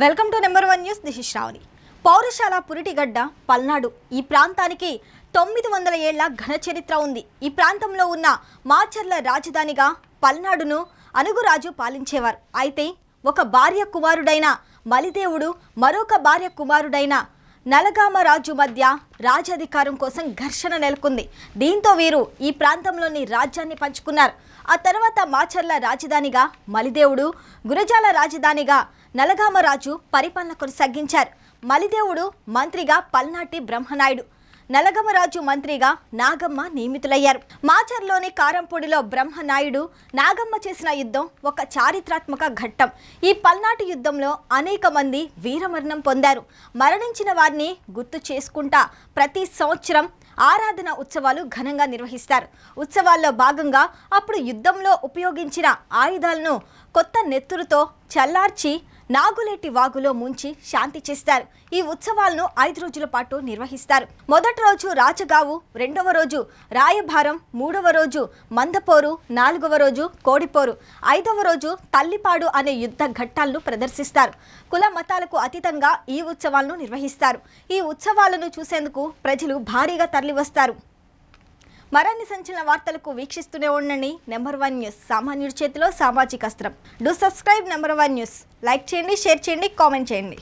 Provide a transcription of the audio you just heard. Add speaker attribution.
Speaker 1: Welcome to number 1 news. This is Sravani. పౌరశాల పురిటిగడ్డ పల్నాడు. ఈ ప్రాంతానికి 900 ఏళ్ల ఘన చరిత్ర ఉంది. ఈ ప్రాంతంలో ఉన్న మాచర్ల రాజధానిగా పల్నాడును అనుగురాజు పాలించేవారు. అయితే ఒక భార్య కుమారుడైన మలిదేవుడు మరొక భార్య కుమారుడైన నలగామ రాజు మధ్య రాజాధికారం కోసం ఘర్షణ నెలకొంది. దీంతో వీరు ఈ ప్రాంతంలోని రాజ్యాన్ని పంచుకున్నారు. ఆ తర్వాత మాచర్ల రాజధానిగా మలిదేవుడు, గురజాల రాజధానిగా నలగామరాజు పరిపాలన కొనసాగించారు. మలిదేవుడు మంత్రిగా పల్నాటి బ్రహ్మనాయుడు, నలగమరాజు మంత్రిగా నాగమ్మ నియమితులయ్యారు. మాచర్లోని కారంపూడిలో బ్రహ్మనాయుడు నాగమ్మ చేసిన యుద్ధం ఒక చారిత్రాత్మక ఘట్టం. ఈ పల్నాటి యుద్ధంలో అనేక మంది వీరమరణం పొందారు. మరణించిన వారిని గుర్తు చేసుకుంటా ప్రతి సంవత్సరం ఆరాధన ఉత్సవాలు ఘనంగా నిర్వహిస్తారు. ఉత్సవాల్లో భాగంగా అప్పుడు యుద్ధంలో ఉపయోగించిన ఆయుధాలను కొత్త నెత్తురుతో చల్లార్చి నాగులేటి వాగులో ముంచి శాంతి చేస్తారు. ఈ ఉత్సవాలను 5 రోజుల పాటు నిర్వహిస్తారు. మొదటి రోజు రాజగావు, రెండవ రోజు రాయభారం, మూడవ రోజు మందపోరు, నాలుగవ రోజు కోడిపోరు, 5వ రోజు తల్లిపాడు అనే యుద్ధ ఘట్టాలను ప్రదర్శిస్తారు. కుల మతాలకు అతీతంగా ఈ ఉత్సవాలను నిర్వహిస్తారు. ఈ ఉత్సవాలను చూసేందుకు ప్రజలు భారీగా తరలివస్తారు. మరిన్ని సంచలన వార్తలకు వీక్షిస్తూనే ఉండండి నెంబర్ 1 న్యూస్. సామాన్యుడి చేతిలో సామాజిక అస్త్రం. Do subscribe number 1 news. Like చేయండి, షేర్ చేయండి, కామెంట్ చేయండి.